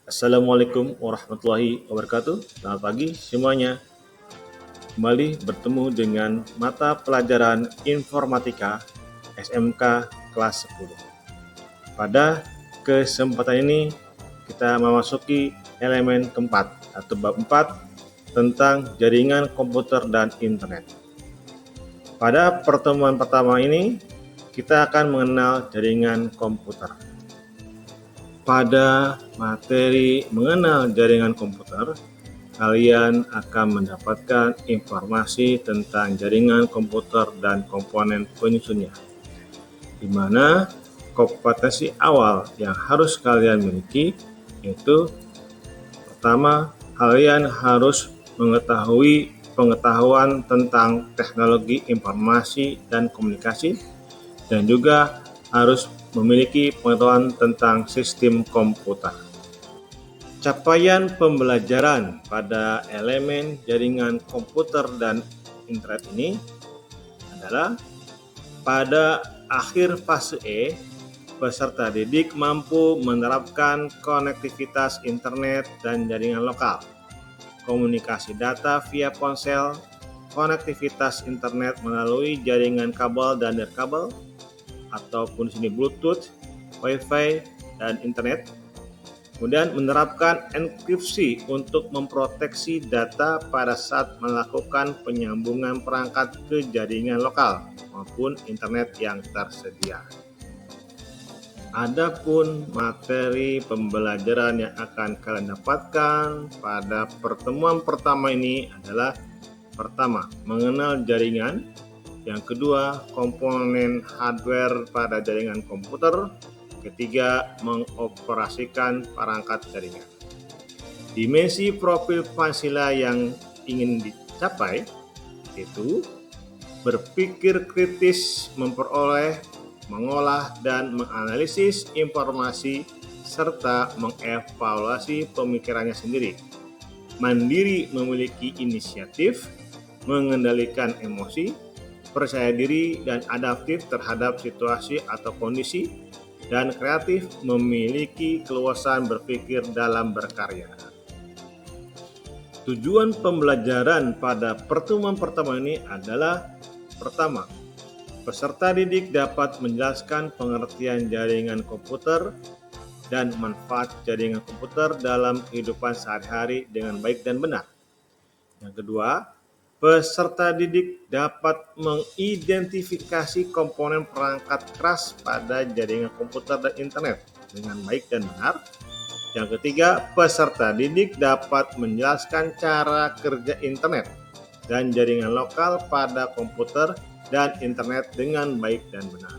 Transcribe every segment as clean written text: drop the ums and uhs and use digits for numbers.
Assalamualaikum warahmatullahi wabarakatuh. Selamat pagi semuanya. Kembali bertemu dengan mata pelajaran Informatika SMK kelas 10. Pada kesempatan ini kita memasuki elemen keempat atau bab 4 tentang jaringan komputer dan internet. Pada pertemuan pertama ini kita akan mengenal jaringan komputer. Pada materi mengenal jaringan komputer, kalian akan mendapatkan informasi tentang jaringan komputer dan komponen penyusunnya, di mana kompetensi awal yang harus kalian miliki yaitu pertama, kalian harus mengetahui pengetahuan tentang teknologi informasi dan komunikasi, dan juga harus memiliki pengetahuan tentang sistem komputer. Capaian pembelajaran pada elemen jaringan komputer dan internet ini adalah pada akhir fase E, peserta didik mampu menerapkan konektivitas internet dan jaringan lokal, komunikasi data via ponsel, konektivitas internet melalui jaringan kabel dan nirkabel, ataupun di sini Bluetooth, Wi-Fi, dan internet. Kemudian menerapkan enkripsi untuk memproteksi data pada saat melakukan penyambungan perangkat ke jaringan lokal maupun internet yang tersedia. Adapun materi pembelajaran yang akan kalian dapatkan pada pertemuan pertama ini adalah pertama, mengenal jaringan. Yang kedua, komponen hardware pada jaringan komputer. Ketiga, mengoperasikan perangkat jaringan. Dimensi profil Pancasila yang ingin dicapai yaitu berpikir kritis, memperoleh, mengolah, dan menganalisis informasi, serta mengevaluasi pemikirannya sendiri. Mandiri, memiliki inisiatif, mengendalikan emosi, percaya diri dan adaptif terhadap situasi atau kondisi, dan kreatif, memiliki keluasan berpikir dalam berkarya. Tujuan pembelajaran pada pertemuan pertama ini adalah pertama, peserta didik dapat menjelaskan pengertian jaringan komputer dan manfaat jaringan komputer dalam kehidupan sehari-hari dengan baik dan benar. Yang kedua, peserta didik dapat mengidentifikasi komponen perangkat keras pada jaringan komputer dan internet dengan baik dan benar. Yang ketiga, peserta didik dapat menjelaskan cara kerja internet dan jaringan lokal pada komputer dan internet dengan baik dan benar.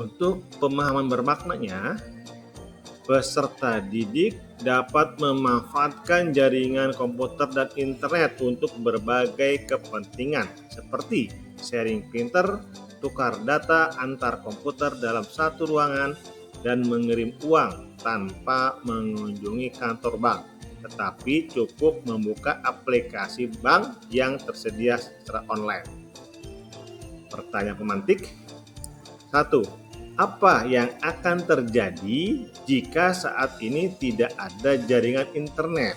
Untuk pemahaman bermaknanya, peserta didik dapat memanfaatkan jaringan komputer dan internet untuk berbagai kepentingan seperti sharing printer, tukar data antar komputer dalam satu ruangan, dan mengirim uang tanpa mengunjungi kantor bank, tetapi cukup membuka aplikasi bank yang tersedia secara online. Pertanyaan pemantik. 1. Apa yang akan terjadi jika saat ini tidak ada jaringan internet?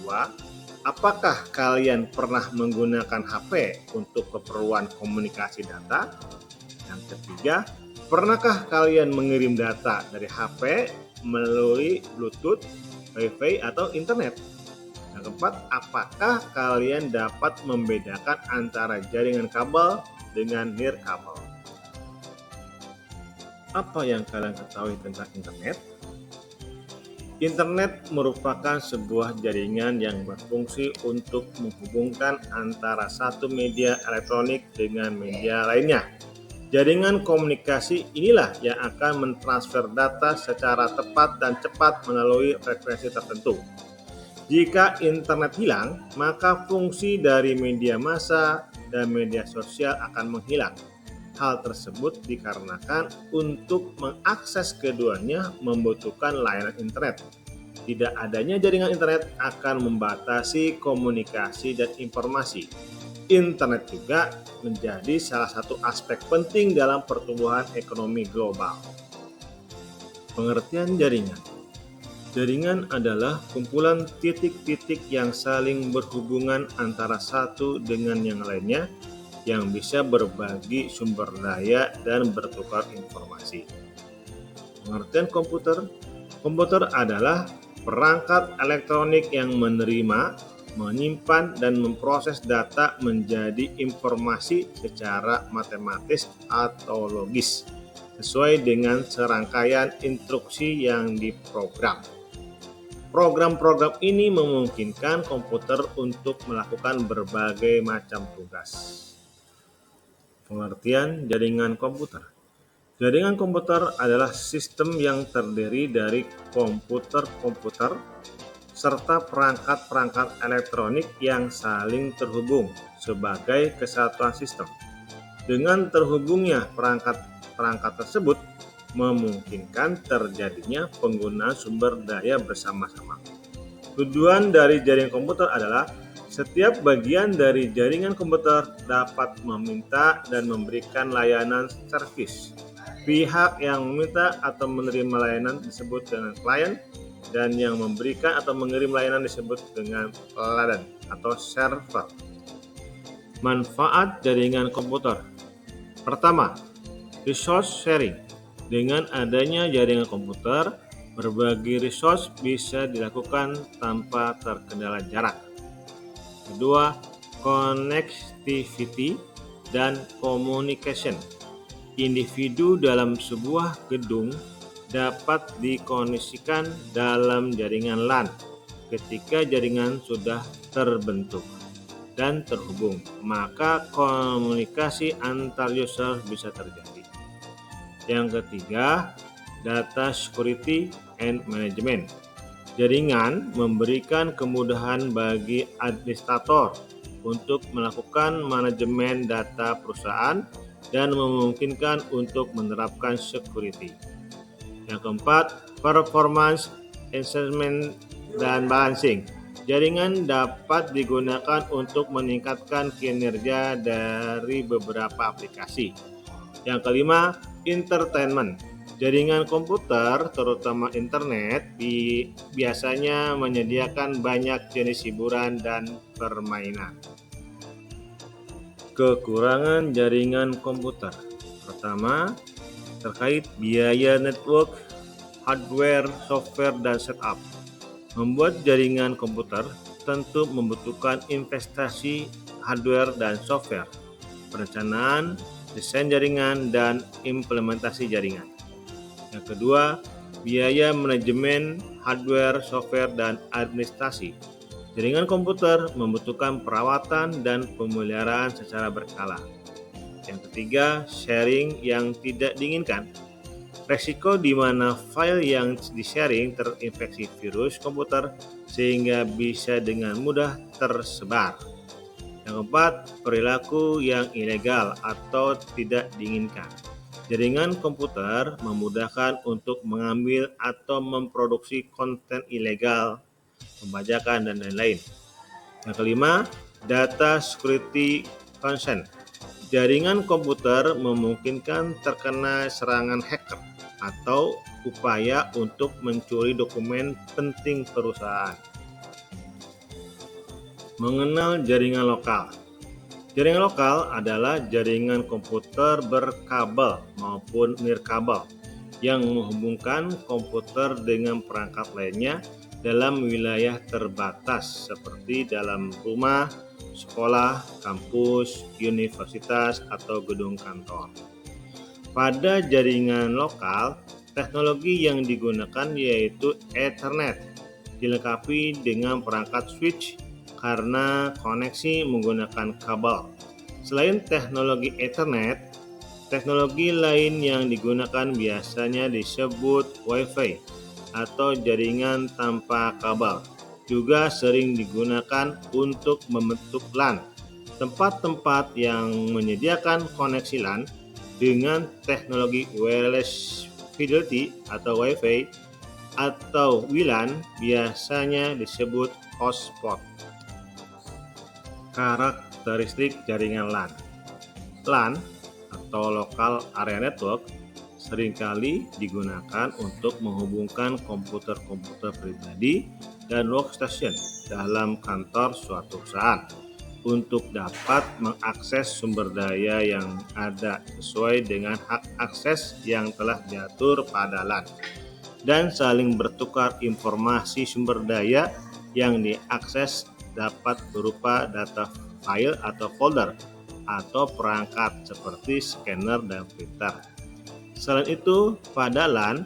2. Apakah kalian pernah menggunakan HP untuk keperluan komunikasi data? Yang ketiga, pernahkah kalian mengirim data dari HP melalui Bluetooth, Wi-Fi, atau internet? Yang keempat, apakah kalian dapat membedakan antara jaringan kabel dengan nirkabel? Apa yang kalian ketahui tentang internet? Internet merupakan sebuah jaringan yang berfungsi untuk menghubungkan antara satu media elektronik dengan media lainnya. Jaringan komunikasi inilah yang akan mentransfer data secara tepat dan cepat melalui frekuensi tertentu. Jika internet hilang, maka fungsi dari media massa dan media sosial akan menghilang. Hal tersebut dikarenakan untuk mengakses keduanya membutuhkan layanan internet. Tidak adanya jaringan internet akan membatasi komunikasi dan informasi. Internet juga menjadi salah satu aspek penting dalam pertumbuhan ekonomi global. Pengertian jaringan. Jaringan adalah kumpulan titik-titik yang saling berhubungan antara satu dengan yang lainnya yang bisa berbagi sumber daya dan bertukar informasi. Pengertian komputer: komputer adalah perangkat elektronik yang menerima, menyimpan, dan memproses data menjadi informasi secara matematis atau logis, sesuai dengan serangkaian instruksi yang diprogram. Program-program ini memungkinkan komputer untuk melakukan berbagai macam tugas. Pengertian jaringan komputer: jaringan komputer adalah sistem yang terdiri dari komputer-komputer serta perangkat-perangkat elektronik yang saling terhubung sebagai kesatuan sistem. Dengan terhubungnya perangkat-perangkat tersebut, memungkinkan terjadinya penggunaan sumber daya bersama-sama. Tujuan dari jaringan komputer adalah setiap bagian dari jaringan komputer dapat meminta dan memberikan layanan servis. Pihak yang meminta atau menerima layanan disebut dengan klien, dan yang memberikan atau mengirim layanan disebut dengan peladan atau server. Manfaat jaringan komputer: pertama, resource sharing. Dengan adanya jaringan komputer, berbagi resource bisa dilakukan tanpa terkendala jarak. Kedua, connectivity dan communication. Individu dalam sebuah gedung dapat dikoneksikan dalam jaringan LAN ketika jaringan sudah terbentuk dan terhubung, maka komunikasi antar user bisa terjadi. Yang ketiga, data security and management. Jaringan memberikan kemudahan bagi administrator untuk melakukan manajemen data perusahaan dan memungkinkan untuk menerapkan security. Yang keempat, performance enhancement dan balancing. Jaringan dapat digunakan untuk meningkatkan kinerja dari beberapa aplikasi. Yang kelima, entertainment. Jaringan komputer, terutama internet, biasanya menyediakan banyak jenis hiburan dan permainan. Kekurangan jaringan komputer: pertama, terkait biaya network, hardware, software, dan setup. Membuat jaringan komputer tentu membutuhkan investasi hardware dan software, perencanaan, desain jaringan, dan implementasi jaringan. Yang kedua, biaya manajemen hardware, software, dan administrasi. Jaringan komputer membutuhkan perawatan dan pemeliharaan secara berkala. Yang ketiga, sharing yang tidak diinginkan. Resiko di mana file yang di-sharing terinfeksi virus komputer sehingga bisa dengan mudah tersebar. Yang keempat, perilaku yang ilegal atau tidak diinginkan. Jaringan komputer memudahkan untuk mengambil atau memproduksi konten ilegal, pembajakan, dan lain-lain. Yang kelima, data security concern. Jaringan komputer memungkinkan terkena serangan hacker atau upaya untuk mencuri dokumen penting perusahaan. Mengenal jaringan lokal. Jaringan lokal adalah jaringan komputer berkabel maupun nirkabel yang menghubungkan komputer dengan perangkat lainnya dalam wilayah terbatas seperti dalam rumah, sekolah, kampus, universitas, atau gedung kantor. Pada jaringan lokal, teknologi yang digunakan yaitu Ethernet, dilengkapi dengan perangkat switch karena koneksi menggunakan kabel. Selain teknologi Ethernet, teknologi lain yang digunakan biasanya disebut Wi-Fi atau jaringan tanpa kabel. Juga sering digunakan untuk membentuk LAN, tempat-tempat yang menyediakan koneksi LAN dengan teknologi wireless fidelity atau Wi-Fi atau WLAN biasanya disebut hotspot. Karakteristik jaringan LAN. LAN atau Local Area Network seringkali digunakan untuk menghubungkan komputer-komputer pribadi dan workstation dalam kantor suatu perusahaan untuk dapat mengakses sumber daya yang ada sesuai dengan hak akses yang telah diatur pada LAN dan saling bertukar informasi sumber daya yang diakses dapat berupa data file atau folder atau perangkat seperti scanner dan printer. Selain itu, pada LAN,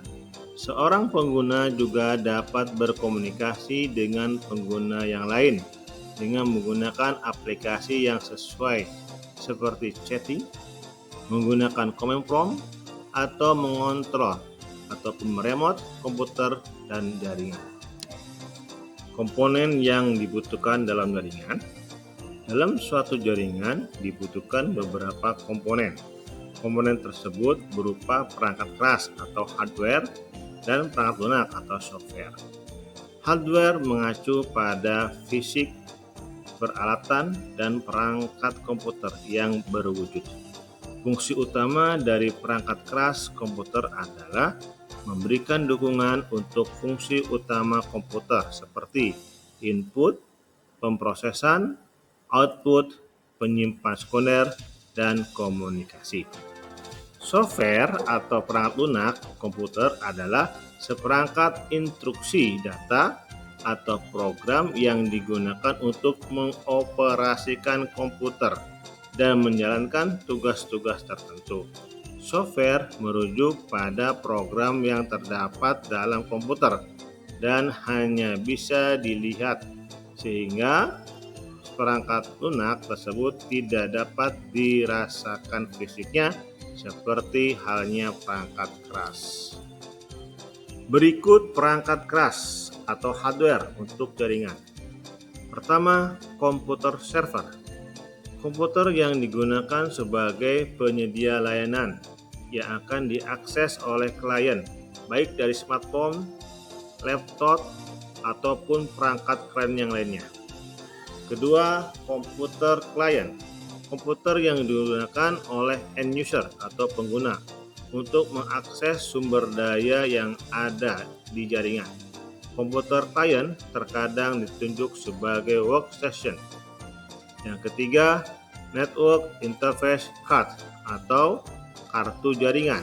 seorang pengguna juga dapat berkomunikasi dengan pengguna yang lain dengan menggunakan aplikasi yang sesuai seperti chatting, menggunakan command prompt, atau mengontrol ataupun meremote komputer dan jaringan. Komponen yang dibutuhkan dalam jaringan. Dalam suatu jaringan dibutuhkan beberapa komponen. Komponen tersebut berupa perangkat keras atau hardware dan perangkat lunak atau software. Hardware mengacu pada fisik peralatan dan perangkat komputer yang berwujud. Fungsi utama dari perangkat keras komputer adalah memberikan dukungan untuk fungsi utama komputer seperti input, pemrosesan, output, penyimpan sekunder, dan komunikasi. Software atau perangkat lunak komputer adalah seperangkat instruksi data atau program yang digunakan untuk mengoperasikan komputer dan menjalankan tugas-tugas tertentu. Software merujuk pada program yang terdapat dalam komputer dan hanya bisa dilihat, sehingga perangkat lunak tersebut tidak dapat dirasakan fisiknya seperti halnya perangkat keras. Berikut perangkat keras atau hardware untuk jaringan. Pertama, komputer server. Komputer yang digunakan sebagai penyedia layanan yang akan diakses oleh klien, baik dari smartphone, laptop, ataupun perangkat klien yang lainnya. Kedua, komputer klien. Komputer yang digunakan oleh end user atau pengguna untuk mengakses sumber daya yang ada di jaringan. Komputer klien terkadang ditunjuk sebagai workstation. Yang ketiga, network interface card atau kartu jaringan.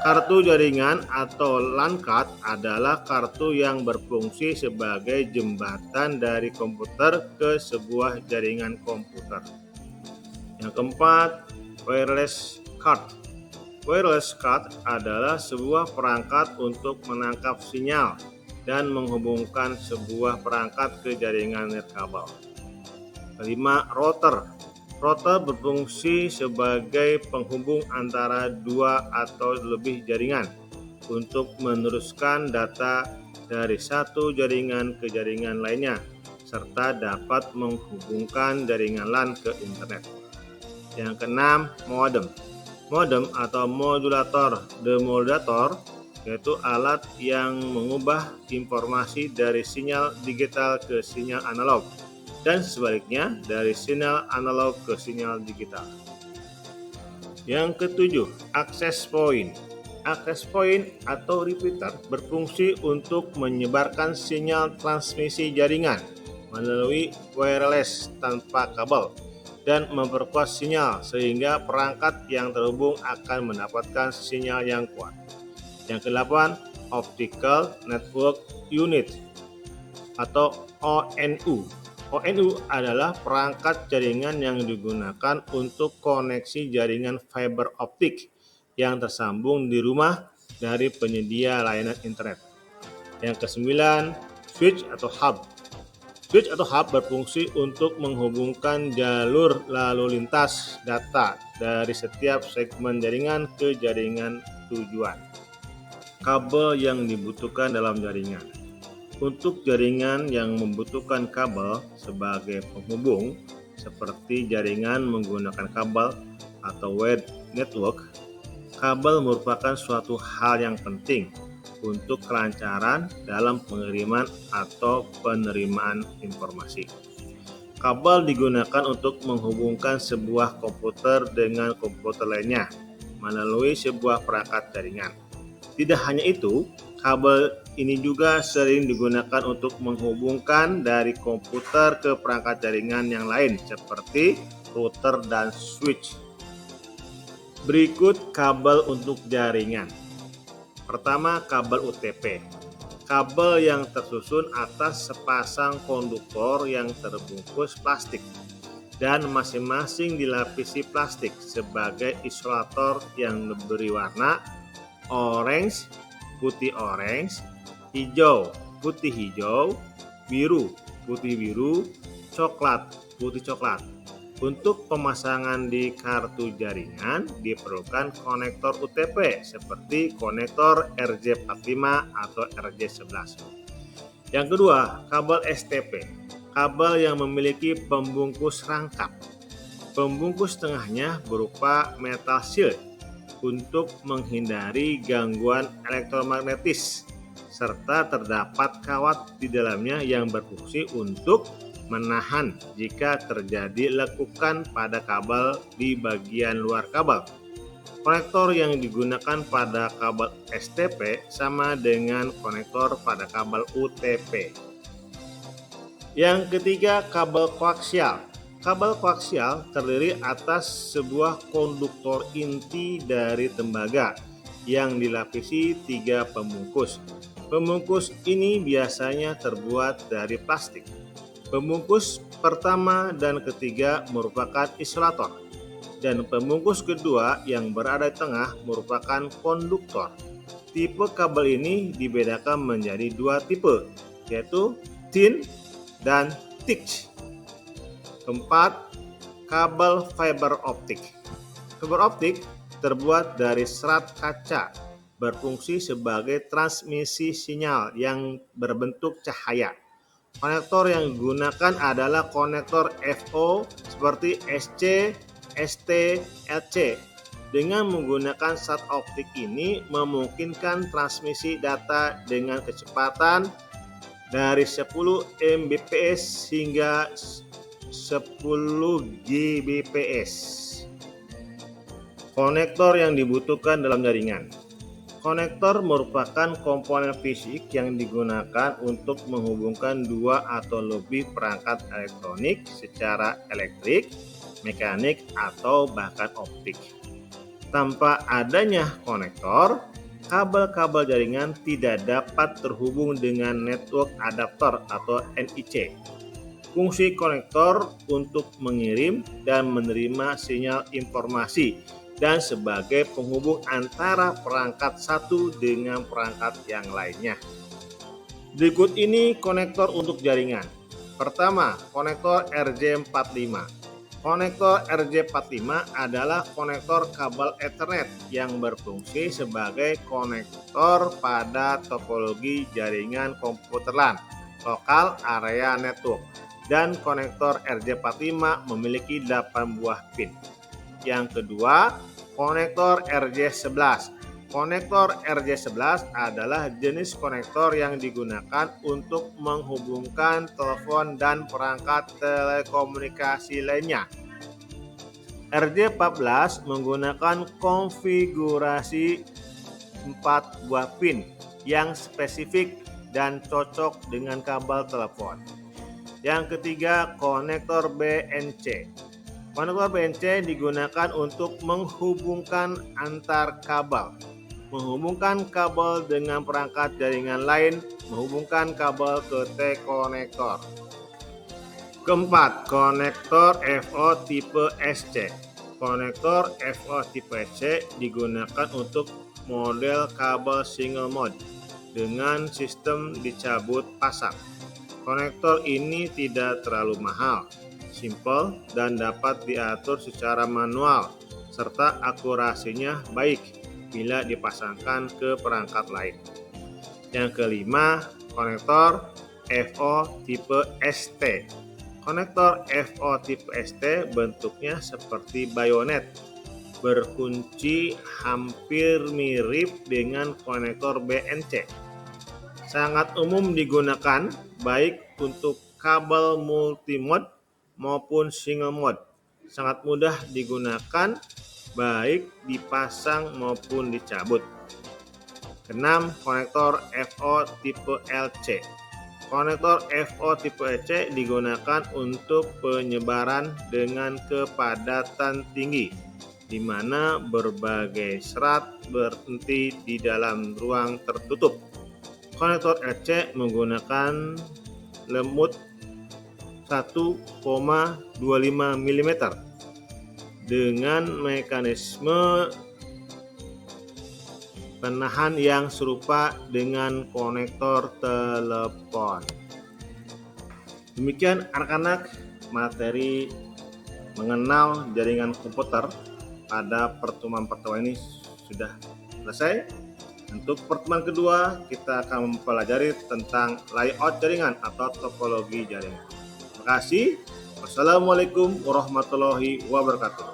Kartu jaringan atau LAN card adalah kartu yang berfungsi sebagai jembatan dari komputer ke sebuah jaringan komputer. Yang keempat, wireless card. Wireless card adalah sebuah perangkat untuk menangkap sinyal dan menghubungkan sebuah perangkat ke jaringan nirkabel. Kelima, router. Router berfungsi sebagai penghubung antara dua atau lebih jaringan untuk meneruskan data dari satu jaringan ke jaringan lainnya, serta dapat menghubungkan jaringan LAN ke internet. Yang keenam, modem. Modem atau modulator demodulator yaitu alat yang mengubah informasi dari sinyal digital ke sinyal analog dan sebaliknya dari sinyal analog ke sinyal digital. Yang ketujuh, access point. Access point atau repeater berfungsi untuk menyebarkan sinyal transmisi jaringan melalui wireless tanpa kabel dan memperkuat sinyal sehingga perangkat yang terhubung akan mendapatkan sinyal yang kuat. Yang kedelapan, optical network unit atau ONU. ONU adalah perangkat jaringan yang digunakan untuk koneksi jaringan fiber optik yang tersambung di rumah dari penyedia layanan internet. Yang kesembilan, switch atau hub. Switch atau hub berfungsi untuk menghubungkan jalur lalu lintas data dari setiap segmen jaringan ke jaringan tujuan. Kabel yang dibutuhkan dalam jaringan. Untuk jaringan yang membutuhkan kabel sebagai penghubung, seperti jaringan menggunakan kabel atau wired network, kabel merupakan suatu hal yang penting untuk kelancaran dalam pengiriman atau penerimaan informasi. Kabel digunakan untuk menghubungkan sebuah komputer dengan komputer lainnya, melalui sebuah perangkat jaringan. Tidak hanya itu, kabel ini juga sering digunakan untuk menghubungkan dari komputer ke perangkat jaringan yang lain seperti router dan switch. Berikut kabel untuk jaringan. Pertama, kabel UTP. Kabel yang tersusun atas sepasang konduktor yang terbungkus plastik dan masing-masing dilapisi plastik sebagai isolator yang diberi warna orange, putih orange, hijau, putih hijau, biru, putih biru, coklat, putih coklat. Untuk pemasangan di kartu jaringan diperlukan konektor UTP seperti konektor RJ45 atau RJ11. Yang kedua, kabel STP. Kabel yang memiliki pembungkus rangkap. Pembungkus tengahnya berupa metal shield untuk menghindari gangguan elektromagnetis, serta terdapat kawat di dalamnya yang berfungsi untuk menahan jika terjadi lekukan pada kabel di bagian luar kabel. Konektor yang digunakan pada kabel STP sama dengan konektor pada kabel UTP. Yang ketiga, kabel koaksial. Kabel koaksial terdiri atas sebuah konduktor inti dari tembaga yang dilapisi 3 pembungkus. Pembungkus ini biasanya terbuat dari plastik. Pembungkus pertama dan ketiga merupakan isolator, dan pembungkus kedua yang berada di tengah merupakan konduktor. Tipe kabel ini dibedakan menjadi 2 tipe, yaitu thin dan thick. Keempat, kabel fiber optik. Fiber optik terbuat dari serat kaca, berfungsi sebagai transmisi sinyal yang berbentuk cahaya. Konektor yang digunakan adalah konektor FO seperti SC, ST, LC. Dengan menggunakan serat optik ini memungkinkan transmisi data dengan kecepatan dari 10 Mbps hingga 10 Gbps. Konektor yang dibutuhkan dalam jaringan. Konektor merupakan komponen fisik yang digunakan untuk menghubungkan 2 atau lebih perangkat elektronik secara elektrik, mekanik, atau bahkan optik. Tanpa adanya konektor, kabel-kabel jaringan tidak dapat terhubung dengan network adapter atau NIC. Fungsi konektor untuk mengirim dan menerima sinyal informasi dan sebagai penghubung antara perangkat satu dengan perangkat yang lainnya. Berikut ini konektor untuk jaringan. Pertama, konektor RJ45. Konektor RJ45 adalah konektor kabel Ethernet yang berfungsi sebagai konektor pada topologi jaringan komputer LAN, Local Area Network, dan konektor RJ45 memiliki 8 buah pin. Yang kedua, konektor RJ11. Konektor RJ11 adalah jenis konektor yang digunakan untuk menghubungkan telepon dan perangkat telekomunikasi lainnya. RJ14 menggunakan konfigurasi 4 buah pin yang spesifik dan cocok dengan kabel telepon. Yang ketiga, konektor BNC. Konektor BNC digunakan untuk menghubungkan antar kabel, menghubungkan kabel dengan perangkat jaringan lain, menghubungkan kabel ke T-konektor. Keempat, konektor FO tipe SC. Konektor FO tipe SC digunakan untuk model kabel single mode dengan sistem dicabut pasang. Konektor ini tidak terlalu mahal, simpel, dan dapat diatur secara manual, serta akurasinya baik bila dipasangkan ke perangkat lain. Yang kelima, konektor FO tipe ST. Konektor FO tipe ST bentuknya seperti bayonet, berkunci hampir mirip dengan konektor BNC. Sangat umum digunakan baik untuk kabel multimode maupun single mode. Sangat mudah digunakan baik dipasang maupun dicabut. Keenam, konektor FO tipe LC. Konektor FO tipe LC digunakan untuk penyebaran dengan kepadatan tinggi, di mana berbagai serat berhenti di dalam ruang tertutup. Konektor LC menggunakan lemut 1,25 mm dengan mekanisme penahan yang serupa dengan konektor telepon. Demikian anak-anak materi mengenal jaringan komputer pada pertemuan pertama ini sudah selesai. Untuk pertemuan kedua kita akan mempelajari tentang layout jaringan atau topologi jaringan. Terima kasih. Wassalamualaikum warahmatullahi wabarakatuh.